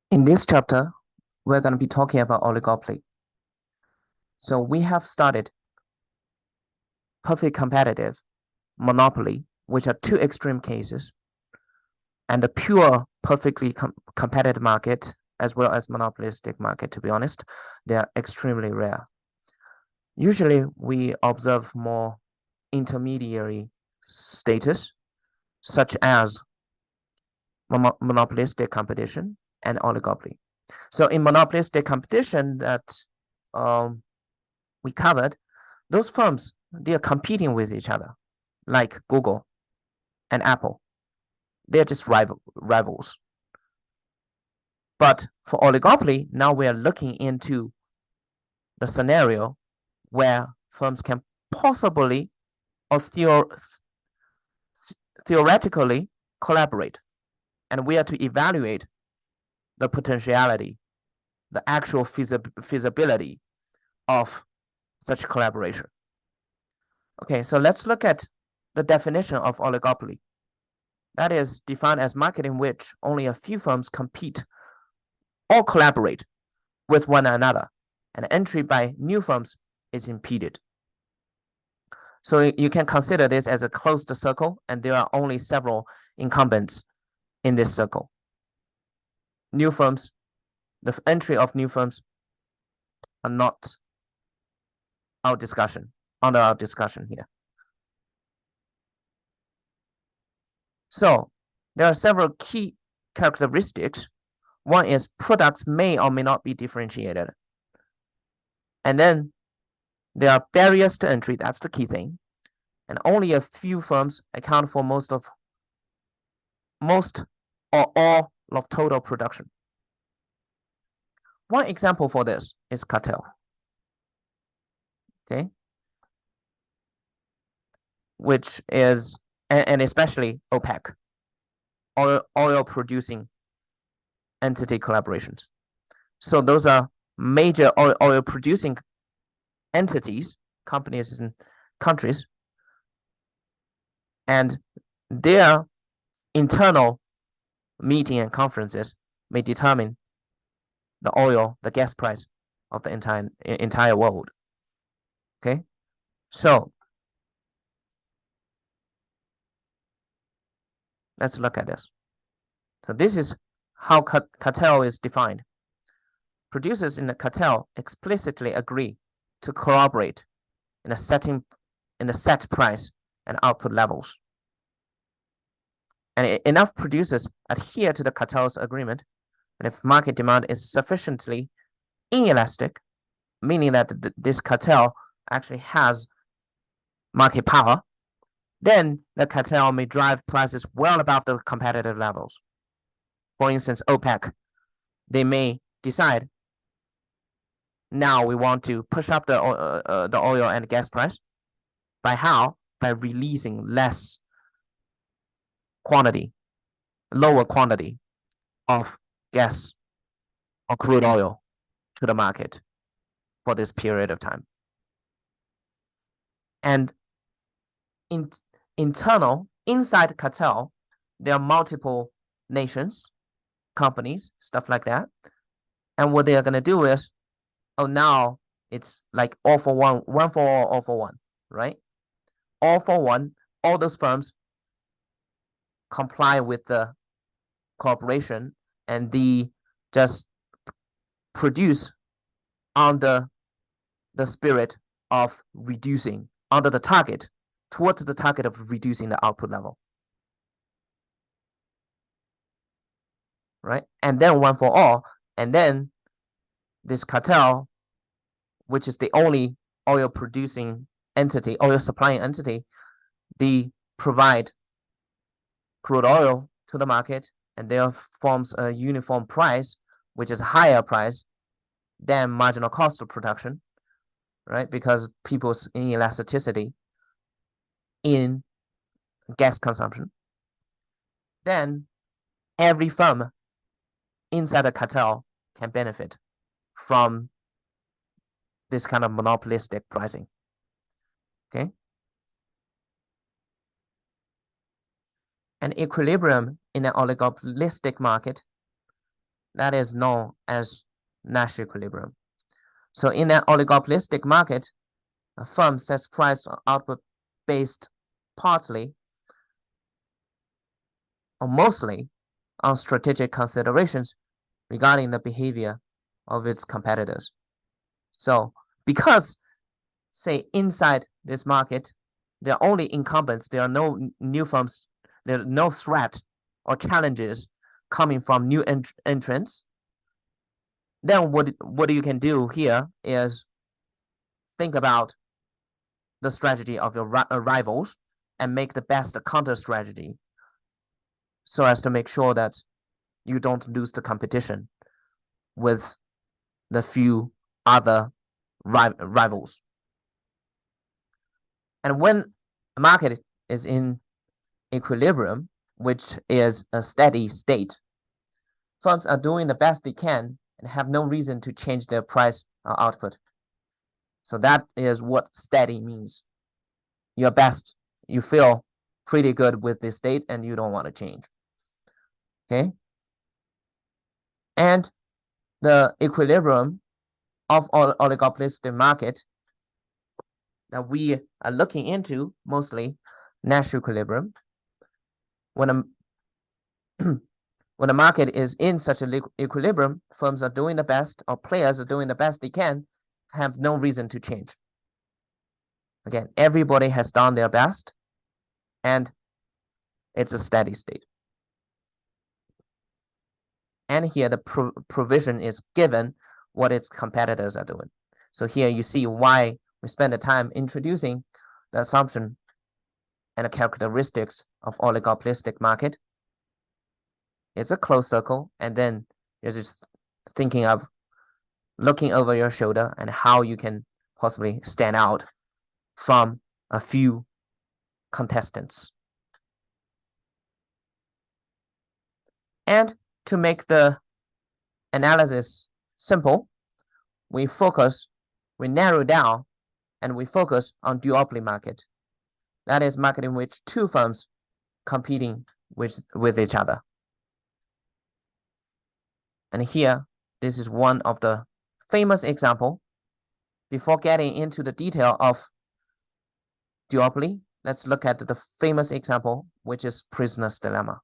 In this chapter, we're going to be talking about oligopoly. So we have started perfect competitive, monopoly, which are two extreme cases, and the pure perfectly competitive market, as well as monopolistic market, to be honest, they are extremely rare. Usually we observe more intermediary status, such as monopolistic competition and oligopoly. So in monopolistic competition that we covered, those firms, they are competing with each other, like Google and Apple. They're just rivals. But for oligopoly, now we are looking into the scenario where firms can possibly or theoretically collaborate. And we are to evaluate the potentiality, the actual feasibility of such collaboration. Okay, so let's look at the definition of oligopoly. That is defined as market in which only a few firms compete or collaborate with one another, and entry by new firms is impeded. So you can consider this as a closed circle, and there are only several incumbents in this circle. New firms, the entry of new firms are not under our discussion here. So there are several key characteristics. One is products may or may not be differentiated. And then there are barriers to entry. That's the key thing. And only a few firms account for most or all of total production. One example for this is cartel. Okay. Which is, and especially OPEC, oil producing entity collaborations. So those are major oil producing entities, companies and countries, and their internal meeting and conferences may determine the gas price of the entire world. Okay, so let's look at this. So this is how cartel is defined. Producers in the cartel explicitly agree to collaborate in the set price and output levels. And enough producers adhere to the cartel's agreement, and if market demand is sufficiently inelastic, meaning that this cartel actually has market power, then the cartel may drive prices well above the competitive levels. For instance, OPEC, they may decide now we want to push up the oil and gas price. By how? By releasing lower quantity of gas or crude oil to the market for this period of time. And inside cartel, there are multiple nations, companies, stuff like that. And what they are going to do is, now it's like all for one, one for all for one, right? All for one, all those firms comply with the cooperation and they just produce under the spirit of reducing, under the target, towards the target of reducing the output level. Right? And then one for all, and then this cartel, which is the only oil producing entity, oil supplying entity, they provide crude oil to the market, and there forms a uniform price, which is a higher price than marginal cost of production, right? Because people's inelasticity in gas consumption. Then every firm inside the cartel can benefit from this kind of monopolistic pricing. Okay. An equilibrium in an oligopolistic market that is known as Nash equilibrium. So in an oligopolistic market, a firm sets price on output based partly or mostly on strategic considerations regarding the behavior of its competitors. So because, say, inside this market, there are only incumbents, there are no new firms, there are no threat or challenges coming from new entrants, then what you can do here is think about the strategy of your rivals and make the best counter strategy so as to make sure that you don't lose the competition with the few other rivals. And when a market is in equilibrium, which is a steady state, firms are doing the best they can and have no reason to change their price or output. So that is what steady means. You're best. You feel pretty good with this state and you don't want to change. Okay? And the equilibrium of oligopolistic market that we are looking into, mostly Nash equilibrium. When a market is in such an equilibrium, firms are doing the best, or players are doing the best they can, have no reason to change. Again, everybody has done their best, and it's a steady state. And here the provision is given what its competitors are doing. So here you see why we spend the time introducing the assumption and the characteristics of oligopolistic market. It's a closed circle, and then you're just thinking of looking over your shoulder and how you can possibly stand out from a few contestants. And to make the analysis simple, we narrow down, and we focus on duopoly market. That is market in which two firms competing with each other. And here, this is one of the famous example. Before getting into the detail of duopoly, let's look at the famous example, which is prisoner's dilemma.